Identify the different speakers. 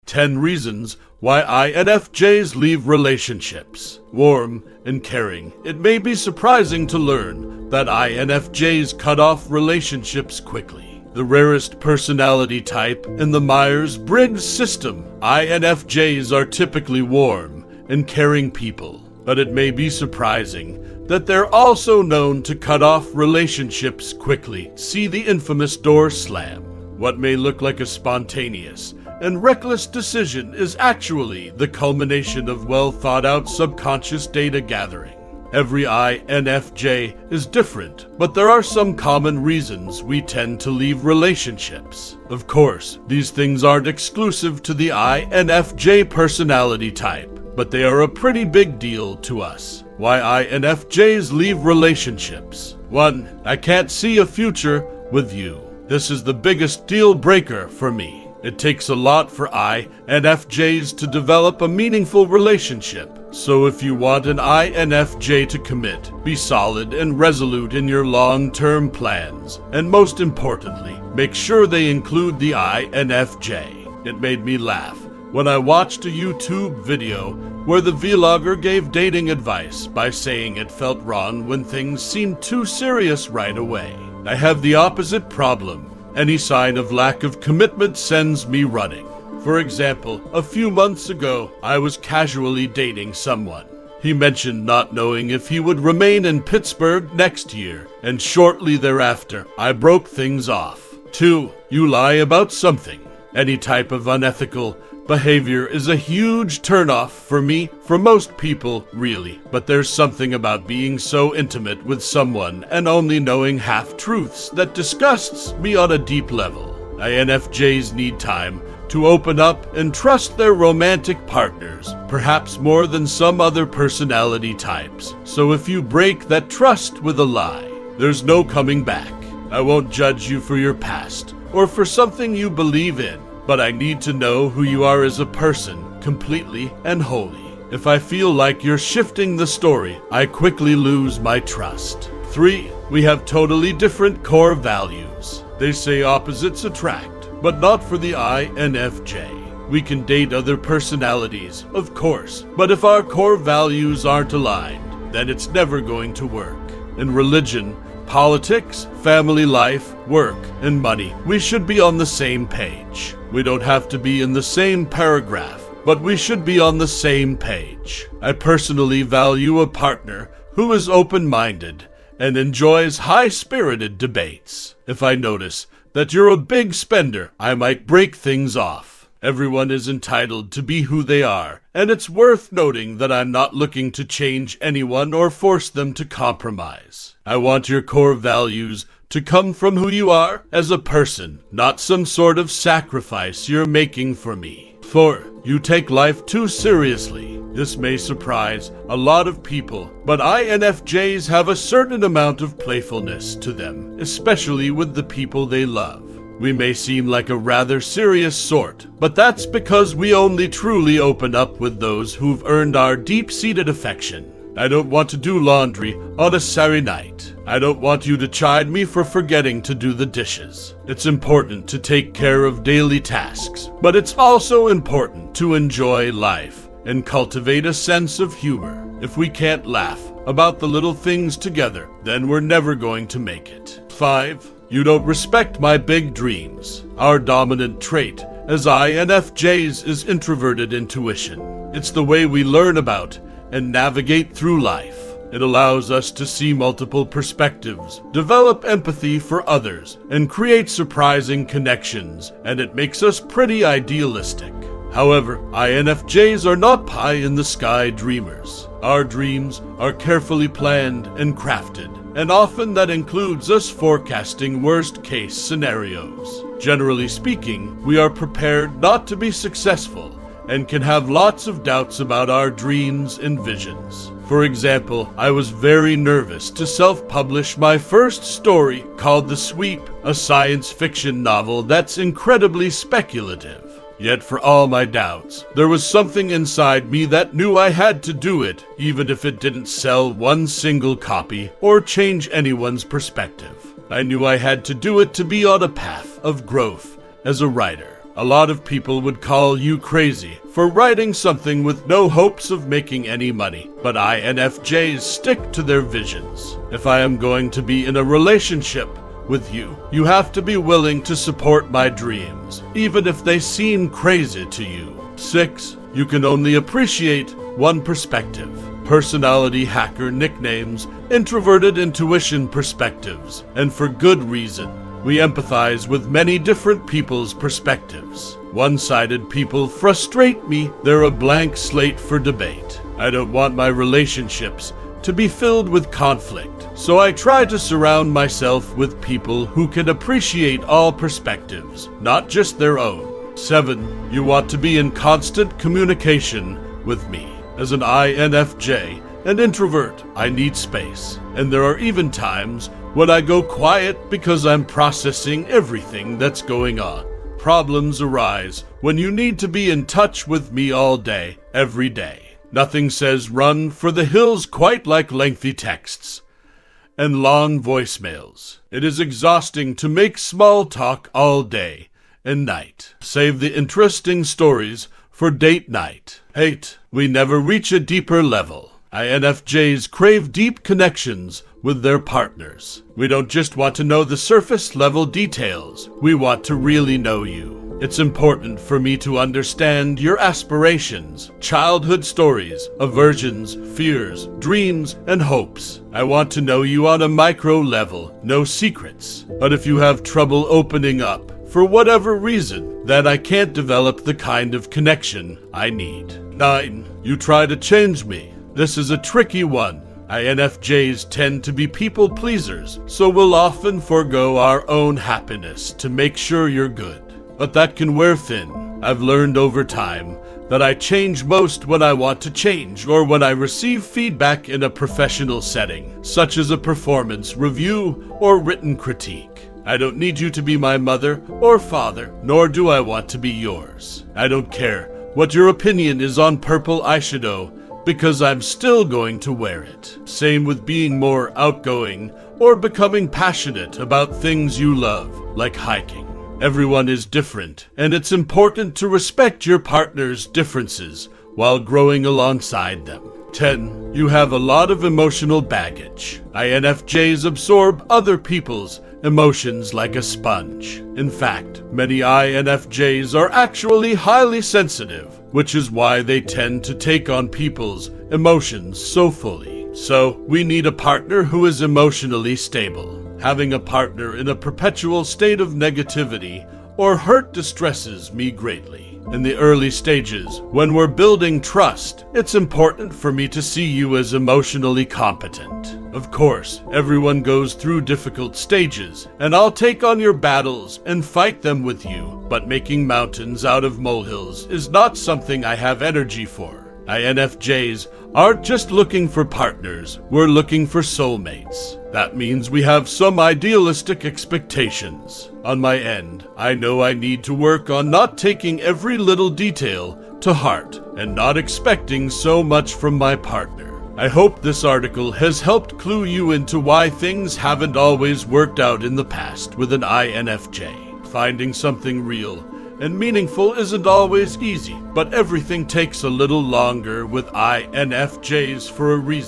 Speaker 1: 10 reasons why INFJs leave relationships. Warm and caring. It may be surprising to learn that INFJs cut off relationships quickly. The rarest personality type in the Myers-Briggs system, INFJs are typically warm and caring people. But it may be surprising that they're also known to cut off relationships quickly. See the infamous door slam. What may look like a spontaneous and reckless decision is actually the culmination of well-thought-out subconscious data gathering. Every INFJ is different, but there are some common reasons we tend to leave relationships. Of course, these things aren't exclusive to the INFJ personality type, but they are a pretty big deal to us. Why INFJs leave relationships. 1. I can't see a future with you. This is the biggest deal breaker for me. It takes a lot for INFJs to develop a meaningful relationship. So if you want an INFJ to commit, be solid and resolute in your long-term plans. And most importantly, make sure they include the INFJ. It made me laugh when I watched a YouTube video where the vlogger gave dating advice by saying it felt wrong when things seemed too serious right away. I have the opposite problem. Any sign of lack of commitment sends me running. For example, a few months ago, I was casually dating someone. He mentioned not knowing if he would remain in Pittsburgh next year, and shortly thereafter, I broke things off. 2. You lie about something. Any type of unethical behavior is a huge turnoff for me, for most people, really. But there's something about being so intimate with someone and only knowing half-truths that disgusts me on a deep level. INFJs need time to open up and trust their romantic partners, perhaps more than some other personality types. So if you break that trust with a lie, there's no coming back. I won't judge you for your past or for something you believe in, but I need to know who you are as a person, completely and wholly. If I feel like you're shifting the story, I quickly lose my trust. 3. We have totally different core values. They say opposites attract, but not for the INFJ. We can date other personalities, of course, but if our core values aren't aligned, then it's never going to work. In religion, politics, family life, work, and money, we should be on the same page. We don't have to be in the same paragraph, but we should be on the same page. I personally value a partner who is open-minded and enjoys high-spirited debates. If I notice that you're a big spender, I might break things off. Everyone is entitled to be who they are, and it's worth noting that I'm not looking to change anyone or force them to compromise. I want your core values to come from who you are as a person, not some sort of sacrifice you're making for me. 4. You take life too seriously. This may surprise a lot of people, but INFJs have a certain amount of playfulness to them, especially with the people they love. We may seem like a rather serious sort, but that's because we only truly open up with those who've earned our deep-seated affection. I don't want to do laundry on a Saturday night. I don't want you to chide me for forgetting to do the dishes. It's important to take care of daily tasks, but it's also important to enjoy life and cultivate a sense of humor. If we can't laugh about the little things together, then we're never going to make it. 5. You don't respect my big dreams. Our dominant trait as INFJs is introverted intuition. It's the way we learn about and navigate through life. It allows us to see multiple perspectives, develop empathy for others, and create surprising connections, and it makes us pretty idealistic. However, INFJs are not pie-in-the-sky dreamers. Our dreams are carefully planned and crafted, and often that includes us forecasting worst-case scenarios. Generally speaking, we are prepared not to be successful and can have lots of doubts about our dreams and visions. For example, I was very nervous to self-publish my first story called The Sweep, a science fiction novel that's incredibly speculative. Yet for all my doubts, there was something inside me that knew I had to do it, even if it didn't sell one single copy or change anyone's perspective. I knew I had to do it to be on a path of growth as a writer. A lot of people would call you crazy for writing something with no hopes of making any money, but INFJs stick to their visions. If I am going to be in a relationship with you, you have to be willing to support my dreams, even if they seem crazy to you. 6. You can only appreciate one perspective. Personality hacker nicknames, introverted intuition perspectives, and for good reason. We empathize with many different people's perspectives. One-sided people frustrate me. They're a blank slate for debate. I don't want my relationships to be filled with conflict, so I try to surround myself with people who can appreciate all perspectives, not just their own. 7. You want to be in constant communication with me. As an INFJ, an introvert, I need space, and there are even times when I go quiet because I'm processing everything that's going on. Problems arise when you need to be in touch with me all day, every day. Nothing says run for the hills quite like lengthy texts and long voicemails. It is exhausting to make small talk all day and night. Save the interesting stories for date night. 8. We never reach a deeper level. INFJs crave deep connections with their partners. We don't just want to know the surface level details. We want to really know you. It's important for me to understand your aspirations, childhood stories, aversions, fears, dreams, and hopes. I want to know you on a micro level, no secrets. But if you have trouble opening up, for whatever reason, then I can't develop the kind of connection I need. 9. You try to change me. This is a tricky one. INFJs tend to be people pleasers, so we'll often forego our own happiness to make sure you're good. But that can wear thin. I've learned over time that I change most when I want to change or when I receive feedback in a professional setting, such as a performance review or written critique. I don't need you to be my mother or father, nor do I want to be yours. I don't care what your opinion is on purple eyeshadow, because I'm still going to wear it. Same with being more outgoing or becoming passionate about things you love, like hiking. Everyone is different, and it's important to respect your partner's differences while growing alongside them. 10. You have a lot of emotional baggage. INFJs absorb other people's emotions like a sponge. In fact, many INFJs are actually highly sensitive, which is why they tend to take on people's emotions so fully. So, we need a partner who is emotionally stable. Having a partner in a perpetual state of negativity or hurt distresses me greatly. In the early stages, when we're building trust, it's important for me to see you as emotionally competent. Of course, everyone goes through difficult stages, and I'll take on your battles and fight them with you, but making mountains out of molehills is not something I have energy for. INFJs aren't just looking for partners, we're looking for soulmates. That means we have some idealistic expectations. On my end, I know I need to work on not taking every little detail to heart and not expecting so much from my partner. I hope this article has helped clue you into why things haven't always worked out in the past with an INFJ. Finding something real and meaningful isn't always easy, but everything takes a little longer with INFJs for a reason.